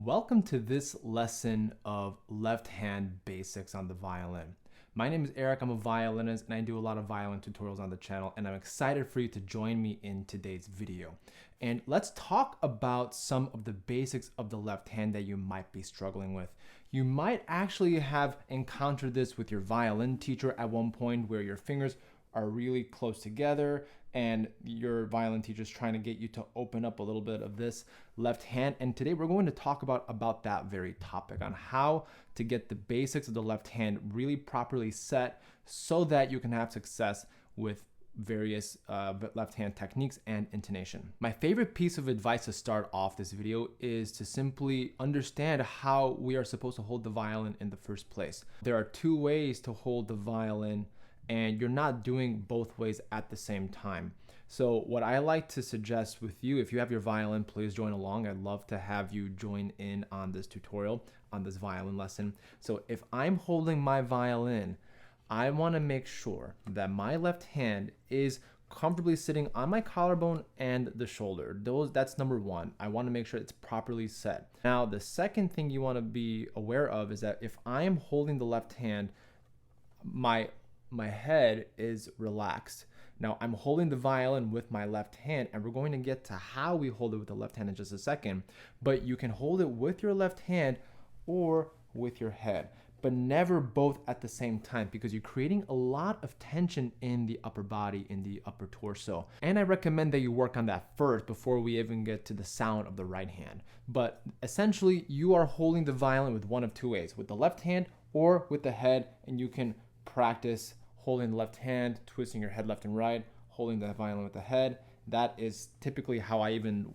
Welcome to this lesson of left hand basics on the violin. My name is Eric, I'm a violinist and I do a lot of violin tutorials on the channel, and I'm excited for you to join me in today's video. And let's talk about some of the basics of the left hand that you might be struggling with. You might actually have encountered this with your violin teacher at one point where your fingers are really close together and your violin teacher is trying to get you to open up a little bit of this left hand. And today we're going to talk about that very topic, on how to get the basics of the left hand really properly set so that you can have success with various left hand techniques and intonation. My favorite piece of advice to start off this video is to simply understand how we are supposed to hold the violin in the first place. There are two ways to hold the violin, and you're not doing both ways at the same time. So what I like to suggest with you, if you have your violin, please join along. I'd love to have you join in on this tutorial, on this violin lesson. So if I'm holding my violin, I want to make sure that my left hand is comfortably sitting on my collarbone and the shoulder. That's number one. I want to make sure it's properly set. Now, the second thing you want to be aware of is that if I am holding the left hand, my head is relaxed. Now I'm holding the violin with my left hand, and we're going to get to how we hold it with the left hand in just a second, but you can hold it with your left hand or with your head, but never both at the same time, because you're creating a lot of tension in the upper body, in the upper torso. And I recommend that you work on that first before we even get to the sound of the right hand. But essentially, you are holding the violin with one of two ways, with the left hand or with the head, and you can practice holding the left hand, twisting your head left and right, holding the violin with the head. That is typically how I even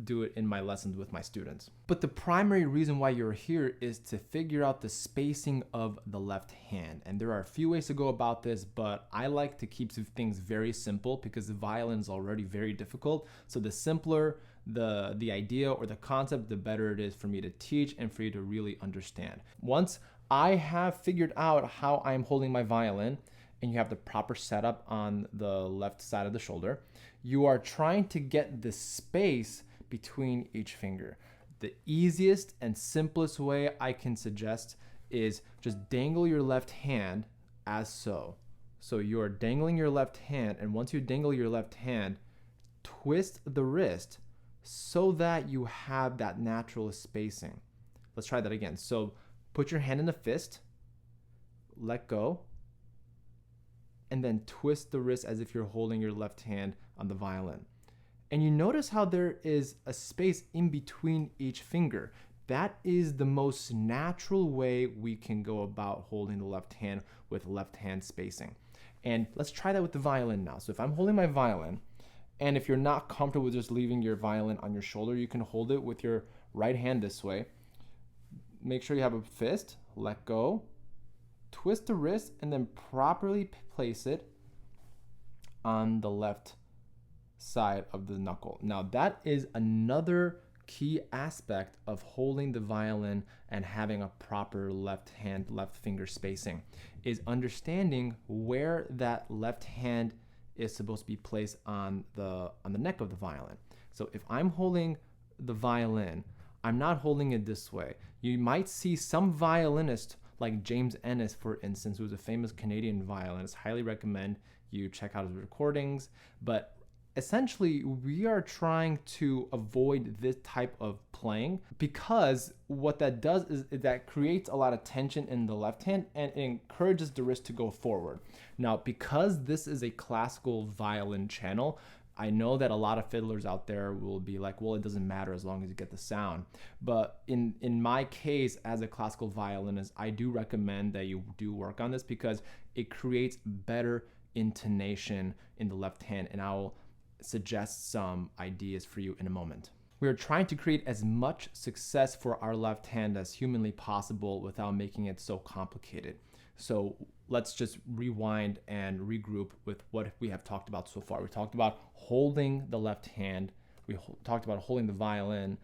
do it in my lessons with my students. But the primary reason why you're here is to figure out the spacing of the left hand. And there are a few ways to go about this, but I like to keep things very simple because the violin is already very difficult. So the simpler the idea or the concept, the better it is for me to teach and for you to really understand. Once I have figured out how I'm holding my violin, and you have the proper setup on the left side of the shoulder, you are trying to get the space between each finger. The easiest and simplest way I can suggest is just dangle your left hand as so. So you're dangling your left hand, and once you dangle your left hand, twist the wrist so that you have that natural spacing. Let's try that again. So put your hand in a fist, let go, and then twist the wrist as if you're holding your left hand on the violin. And you notice how there is a space in between each finger. That is the most natural way we can go about holding the left hand with left hand spacing. And let's try that with the violin now. So if I'm holding my violin, and if you're not comfortable with just leaving your violin on your shoulder, you can hold it with your right hand this way. Make sure you have a fist, let go, twist the wrist, and then properly place it on the left side of the knuckle. Now that is another key aspect of holding the violin and having a proper left hand, left finger spacing, is understanding where that left hand is supposed to be placed on the neck of the violin. So if I'm holding the violin, I'm not holding it this way. You might see some violinists like James Ennis, for instance, who's a famous Canadian violinist. Highly recommend you check out his recordings. But essentially, we are trying to avoid this type of playing, because what that does is that creates a lot of tension in the left hand and it encourages the wrist to go forward. Now, because this is a classical violin channel, I know that a lot of fiddlers out there will be like, well, it doesn't matter as long as you get the sound. But in my case, as a classical violinist, I do recommend that you do work on this because it creates better intonation in the left hand. And I'll suggest some ideas for you in a moment. We are trying to create as much success for our left hand as humanly possible without making it so complicated. So let's just rewind and regroup with what we have talked about so far. We talked about holding the left hand. We talked about holding the violin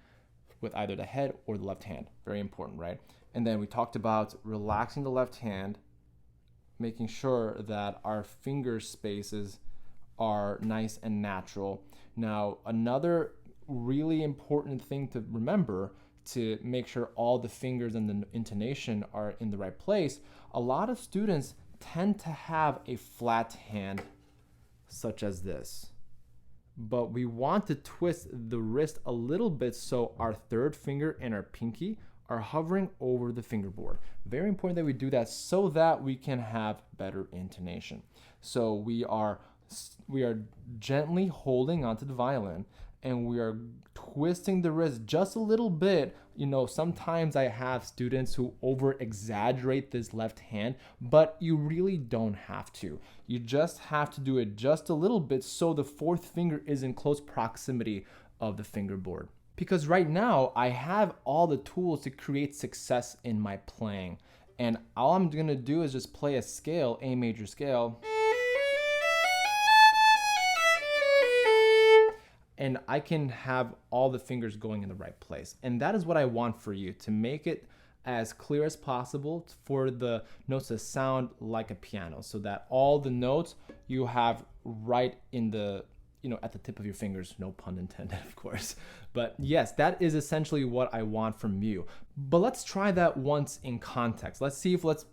with either the head or the left hand. Very important, right? And then we talked about relaxing the left hand, making sure that our finger spaces are nice and natural. Now, another really important thing to remember to make sure all the fingers and the intonation are in the right place, a lot of students tend to have a flat hand such as this. But we want to twist the wrist a little bit so our third finger and our pinky are hovering over the fingerboard. Very important that we do that so that we can have better intonation. So we are gently holding onto the violin, and we are twisting the wrist just a little bit. You know, sometimes I have students who over exaggerate this left hand, but you really don't have to. You just have to do it just a little bit so the fourth finger is in close proximity of the fingerboard. Because right now I have all the tools to create success in my playing. And all I'm gonna do is just play a scale, A major scale. And I can have all the fingers going in the right place. And that is what I want for you, to make it as clear as possible for the notes to sound like a piano, so that all the notes you have right in the, at the tip of your fingers, no pun intended, of course. But yes, that is essentially what I want from you. But let's try that once in context. Let's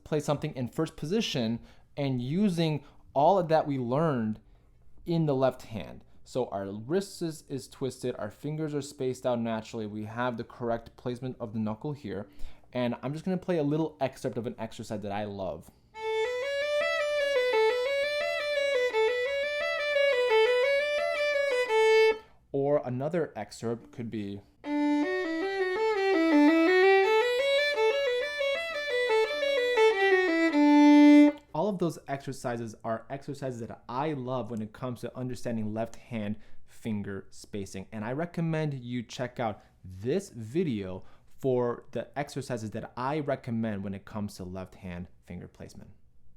play something in first position and using all of that we learned in the left hand. So our wrist is twisted, our fingers are spaced out naturally, we have the correct placement of the knuckle here, and I'm just gonna play a little excerpt of an exercise that I love. Or another excerpt could be, all of those exercises are exercises that I love when it comes to understanding left hand finger spacing. And I recommend you check out this video for the exercises that I recommend when it comes to left hand finger placement.